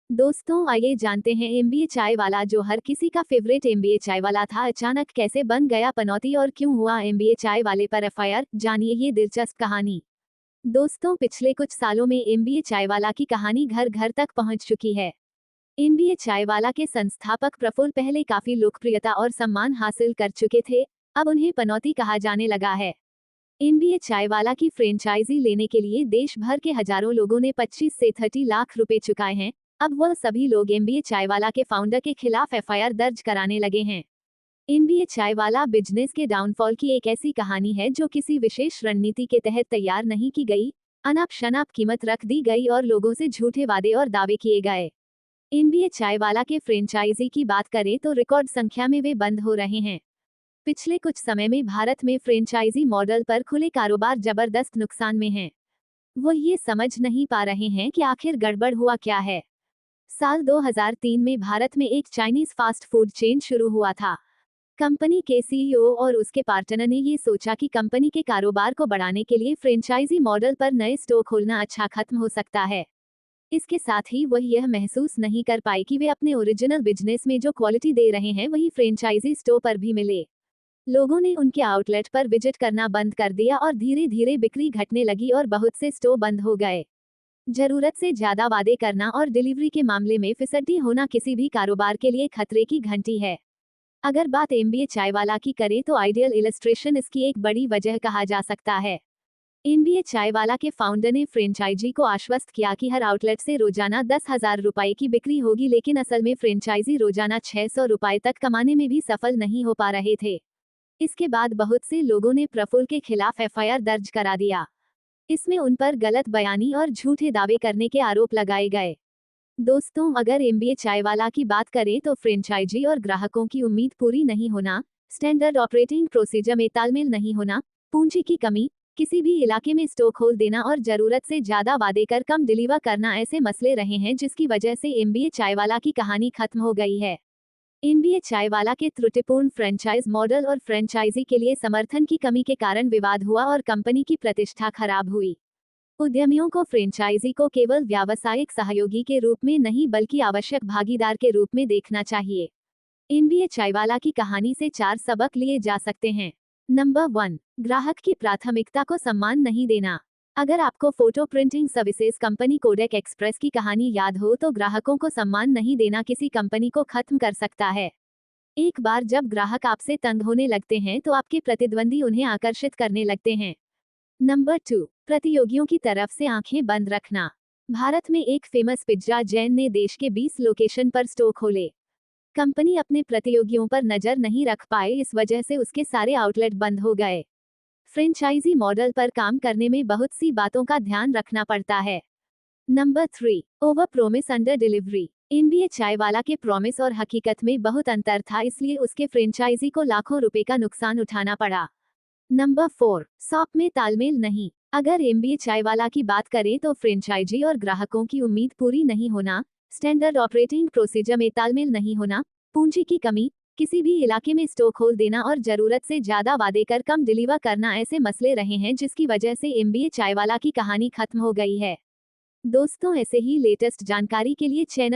दोस्तों आइए जानते हैं एमबीए चाय वाला जो हर किसी का फेवरेट एमबीए चाय वाला था अचानक कैसे बन गया पनौती और क्यों हुआ एमबीए चाय वाले पर एफआईआर। जानिए ये दिलचस्प कहानी। दोस्तों पिछले कुछ सालों में एमबीए चाय वाला की कहानी घर घर तक पहुंच चुकी है। एमबीए चाय वाला के संस्थापक प्रफुल्ल पहले काफी लोकप्रियता और सम्मान हासिल कर चुके थे, अब उन्हें पनौती कहा जाने लगा है। एमबीए चाय वाला की फ्रेंचाइजी लेने के लिए देश भर के हजारों लोगों ने 25 से 30 लाख रुपए चुकाए हैं। अब वह सभी लोग एमबीए चाय वाला के फाउंडर के खिलाफ एफआईआर दर्ज कराने लगे हैं। एमबीए चाय वाला बिजनेस के डाउनफॉल की एक ऐसी कहानी है जो किसी विशेष रणनीति के तहत तैयार नहीं की गई। अनाप शनाप कीमत रख दी गई और लोगों से झूठे वादे और दावे किए गए। एमबीए चाय वाला के फ्रेंचाइजी की बात करें तो रिकॉर्ड संख्या में वे बंद हो रहे हैं। पिछले कुछ समय में भारत में फ्रेंचाइजी मॉडल पर खुले कारोबार जबरदस्त नुकसान में हैं। वो ये समझ नहीं पा रहे हैं कि आखिर गड़बड़ हुआ क्या है। साल 2003 में भारत में एक चाइनीज फास्ट फूड चेन शुरू हुआ था। कंपनी के सीईओ और उसके पार्टनर ने ये सोचा कि कंपनी के कारोबार को बढ़ाने के लिए फ्रेंचाइजी मॉडल पर नए स्टोर खोलना अच्छा खत्म हो सकता है। इसके साथ ही वह यह महसूस नहीं कर पाए कि वे अपने ओरिजिनल बिजनेस में जो क्वालिटी दे रहे हैं वही फ्रेंचाइजी स्टोर पर भी मिले। लोगों ने उनके आउटलेट पर विजिट करना बंद कर दिया और धीरे धीरे बिक्री घटने लगी और बहुत से स्टोर बंद हो गए। जरूरत से ज्यादा वादे करना और डिलीवरी के मामले में फिसड्डी होना किसी भी कारोबार के लिए खतरे की घंटी है। अगर बात एमबीए चाय वाला की करें तो आइडियल इलस्ट्रेशन इसकी एक बड़ी वजह कहा जा सकता है। एमबीए चाय वाला के फाउंडर ने फ्रेंचाइजी को आश्वस्त किया कि हर आउटलेट से रोजाना 10,000 रुपए की बिक्री होगी, लेकिन असल में फ्रेंचाइजी रोजाना 600 रुपए तक कमाने में भी सफल नहीं हो पा रहे थे। इसके बाद बहुत से लोगों ने प्रफुल्ल के खिलाफ एफआईआर दर्ज करा दिया। इसमें उन पर गलत बयानी और झूठे दावे करने के आरोप लगाए गए। दोस्तों अगर एमबीए चाय वाला की बात करें तो फ्रेंचाइजी और ग्राहकों की उम्मीद पूरी नहीं होना, स्टैंडर्ड ऑपरेटिंग प्रोसीजर में तालमेल नहीं होना, पूंजी की कमी, किसी भी इलाके में स्टोर खोल देना और जरूरत से ज्यादा वादे कर कम डिलीवर करना ऐसे मसले रहे हैं जिसकी वजह से एमबीए चाय वाला की कहानी खत्म हो गई है। एमबीए चाय वाला के त्रुटिपूर्ण फ्रेंचाइज मॉडल और फ्रेंचाइजी के लिए समर्थन की कमी के कारण विवाद हुआ और कंपनी की प्रतिष्ठा खराब हुई। उद्यमियों को फ्रेंचाइजी को केवल व्यावसायिक सहयोगी के रूप में नहीं बल्कि आवश्यक भागीदार के रूप में देखना चाहिए। एमबीए चाय वाला की कहानी से 4 सबक लिए जा सकते हैं। नंबर 1, ग्राहक की प्राथमिकता को सम्मान नहीं देना। अगर आपको photo printing services company Kodak Express की कहानी याद हो तो ग्राहकों को सम्मान नहीं देना किसी कंपनी को खत्म कर सकता है। एक बार जब ग्राहक आपसे तंग होने लगते हैं तो आपके प्रतिद्वंदी उन्हें आकर्षित करने लगते हैं। नंबर 2, प्रतियोगियों की तरफ से आंखें बंद रखना। भारत में एक फेमस पिज्जा चेन ने देश के 20 लोकेशन पर स्टोर खोले। कंपनी अपने प्रतियोगियों पर नजर नहीं रख पाए, इस वजह से उसके सारे आउटलेट बंद हो गए। फ्रेंचाइजी मॉडल पर काम करने में बहुत सी बातों का ध्यान रखना पड़ता है। Number 3, over promise under delivery. MBA चाय वाला के प्रॉमिस और हकीकत में बहुत अंतर था, इसलिए उसके फ्रेंचाइजी को लाखों रुपए का नुकसान उठाना पड़ा। नंबर 4, शॉप में तालमेल नहीं। अगर एमबीए चाय वाला की बात करें तो फ्रेंचाइजी और ग्राहकों की उम्मीद पूरी नहीं होना, स्टैंडर्ड ऑपरेटिंग प्रोसीजर में तालमेल नहीं होना, पूंजी की कमी, किसी भी इलाके में स्टोर खोल देना और जरूरत से ज्यादा वादे कर कम डिलीवर करना ऐसे मसले रहे हैं जिसकी वजह से एमबीए चाय वाला की कहानी खत्म हो गई है। दोस्तों ऐसे ही लेटेस्ट जानकारी के लिए चैनल